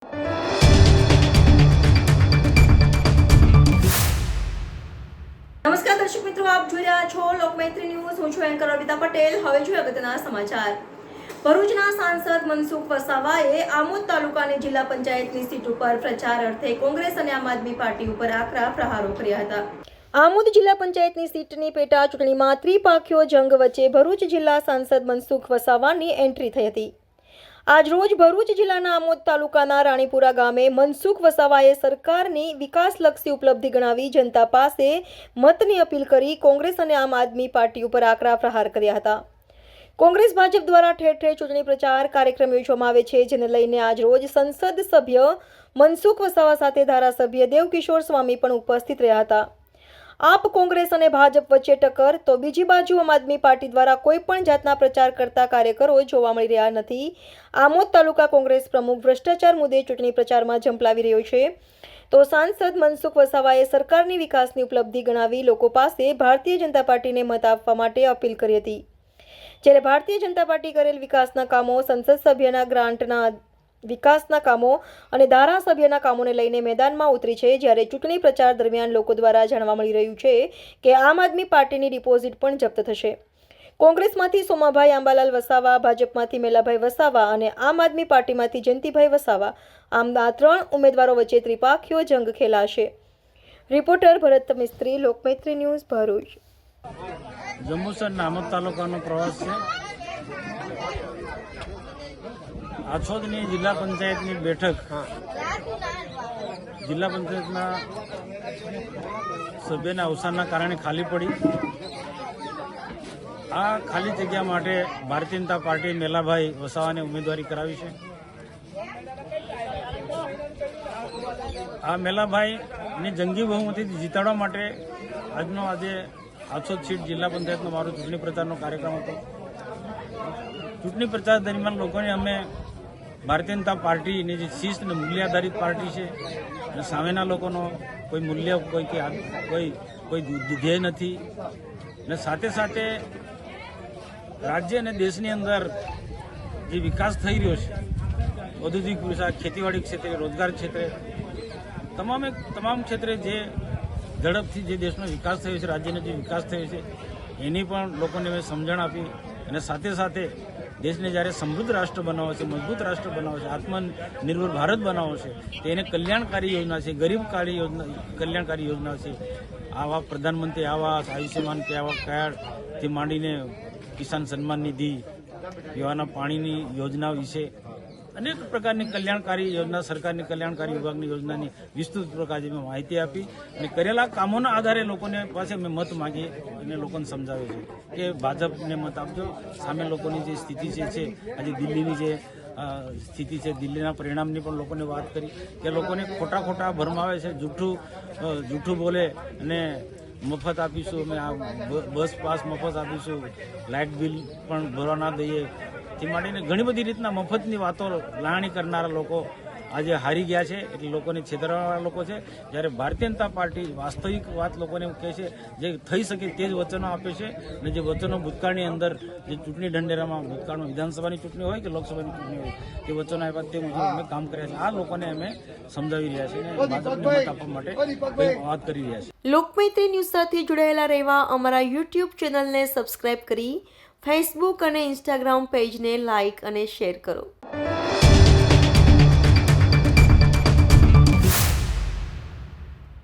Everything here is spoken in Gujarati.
નમસ્કાર દર્શક મિત્રો, આપ જોઈ રહ્યા છો લોકમૈત્રી ન્યૂઝ. હું છું એન્કર અર્પિતા પટેલ. હવે જોઈએ અગત્યના સમાચાર. ભરૂચના સાંસદ મનસુખ વસાવાએ આમોદ તાલુકાની જિલ્લા પંચાયતની સીટ ઉપર પ્રચાર અર્થે કોંગ્રેસ અને આમ આદમી પાર્ટી ઉપર આકરા પ્રહારો કર્યા હતા. આમોદ જિલ્લા પંચાયતની સીટની પેટા ચૂંટણીમાં ત્રિપાખીયો જંગ વચ્ચે ભરૂચ જિલ્લા સાંસદ મનસુખ વસાવાની એન્ટ્રી થઈ હતી. આજરોજ ભરૂચ જિલ્લાના આમોદ તાલુકાના રાણીપુરા ગામે મનસુખ વસાવાએ સરકારની વિકાસલક્ષી ઉપલબ્ધિ ગણાવી જનતા પાસે મતની અપીલ કરી કોંગ્રેસ અને આમ આદમી પાર્ટી ઉપર આકરા પ્રહાર કર્યા હતા. કોંગ્રેસ ભાજપ દ્વારા ઠેર ઠેર ચૂંટણી પ્રચાર કાર્યક્રમ યોજવામાં આવે છે, જેને લઈને આજરોજ સંસદ સભ્ય મનસુખ વસાવા સાથે ધારાસભ્ય દેવકિશોર સ્વામી પણ ઉપસ્થિત રહ્યા હતા. આપ કોંગ્રેસ અને ભાજપ વચ્ચે ટક્કર તો બીજી બાજુ આમ આદમી પાર્ટી દ્વારા કોઈ પણ જાતના પ્રચાર કરતા કાર્યકરો જોવા મળી રહ્યા નથી. આમોદ તાલુકા કોંગ્રેસ પ્રમુખ ભ્રષ્ટાચાર મુદ્દે ચૂંટણી પ્રચારમાં ઝંપલાવી રહ્યો છે, તો સાંસદ મનસુખ વસાવાએ સરકારની વિકાસની ઉપલબ્ધિ ગણાવી લોકો પાસે ભારતીય જનતા પાર્ટીને મત આપવા માટે અપીલ કરી હતી. જ્યારે ભારતીય જનતા પાર્ટી કરેલ વિકાસના કામો, સંસદ સભ્યના ગ્રાન્ટના વિકાસના કામો અને ધારાસભ્યના કામોને લઈને મેદાનમાં ઉતરી છે, જ્યારે ચૂંટણી પ્રચાર દરમિયાન લોકો દ્વારા જાણવા મળી રહ્યું છે કે આમ આદમી પાર્ટીની ડિપોઝિટ પણ જપ્ત થશે. કોંગ્રેસમાંથી સોમાભાઈ આંબાલાલ વસાવા, ભાજપમાંથી મેલાભાઈ વસાવા અને આમ આદમી પાર્ટીમાંથી જયંતિભાઈ વસાવા, આમ આ 3 ઉમેદવારો વચ્ચે ત્રિપાખીયો જંગ ખેલાશે. રિપોર્ટર ભરત મિસ્ત્રી, લોકમૈત્રી ન્યૂઝ, ભરૂચ. જંબુસર આમોદ તાલુકાનો પ્રવાસ છે. આછોદની જિલ્લા પંચાયતની બેઠક જિલ્લા પંચાયતના સભ્યના અવસાનના કારણે ખાલી પડી. આ ખાલી જગ્યા માટે ભારતીય જનતા પાર્ટી મેલાભાઈ વસાવાને ઉમેદવારી કરાવી છે. આ મેલાભાઈની જંગી બહુમતીથી જીતાડવા માટે આજે આછોદ સીટ જિલ્લા પંચાયતનો મારો ચૂંટણી પ્રચારનો કાર્યક્રમ હતો. ચૂંટણી પ્રચાર દરમિયાન લોકોને અમે ભારતીય જનતા પાર્ટીની જે શિસ્ત અને મૂલ્ય આધારિત પાર્ટી છે અને સામેના લોકોનો કોઈ મૂલ્ય કોઈ ધ્યેય નથી, અને સાથે સાથે રાજ્ય અને દેશની અંદર જે વિકાસ થઈ રહ્યો છે, ઔદ્યોગિક વિકાસ, ખેતીવાડી ક્ષેત્રે, રોજગાર ક્ષેત્રે, તમામ ક્ષેત્રે જે ઝડપથી જે દેશનો વિકાસ થયો છે, રાજ્યનો જે વિકાસ થયો છે, એની પણ લોકોને મેં સમજણ આપી. અને સાથે સાથે દેશને જ્યારે સમૃદ્ધ રાષ્ટ્ર બનાવવો છે, મજબૂત રાષ્ટ્ર બનાવવો છે, આત્મનિર્ભર ભારત બનાવવો છે, તો એને કલ્યાણકારી યોજના છે, ગરીબ કલ્યાણકારી યોજના છે. આવા પ્રધાનમંત્રી આવાસ, આયુષ્યમાન કાર્ડથી માંડીને કિસાન સન્માન નિધિ, પીવાના પાણીની યોજના વિશે અનેક પ્રકારની કલ્યાણકારી યોજના, સરકારની કલ્યાણકારી વિભાગની યોજનાની વિસ્તૃત પ્રકારની માહિતી આપી અને કરેલા કામોના આધારે લોકોને પાસે અમે મત માગીએ અને લોકોને સમજાવે છે કે ભાજપને મત આપજો. સામે લોકોની જે સ્થિતિ છે, આજે દિલ્હીની જે સ્થિતિ છે, દિલ્હીના પરિણામની પણ લોકોને વાત કરી કે લોકોને ખોટા ભરમાવે છે, જૂઠું બોલે અને મફત આપીશું, અમે આ બસ પાસ મફત આપીશું, લાઇટ બિલ પણ ભરવા ના દઈએ, તે માંડીને ઘણી બધી રીતના મફતની વાતો લાવણી કરનારા લોકો આજે હારી ગયા છે. એટલે લોકોને છેતરવાવાળા લોકો છે. જ્યારે ભારતીય જનતા પાર્ટી વાસ્તવિક વાત લોકોને કહે છે, જે થઈ શકે તે જ વચનો આપે છે, અને જે વચનો ભૂતકાળની અંદર જે ચૂંટણી ઢંઢેરામાં ભૂતકાળમાં વિધાનસભાની ચૂંટણી હોય કે લોકસભાની ચૂંટણી હોય, તે વચનો આપ્યા તે મુજબ અમે કામ કર્યા છે. આ લોકોને અમે સમજાવી રહ્યા છીએ અને ભાજપને મત આપવા માટે વાત કરી રહ્યા છીએ. લોકમૈત્રી ન્યૂઝ સાથે જોડાયેલા રહેવા અમારા યુટ્યુબ ચેનલને સબસ્ક્રાઇબ કરી ફેસબુક અને ઇન્સ્ટાગ્રામ પેજને લાઇક અને શેર કરો.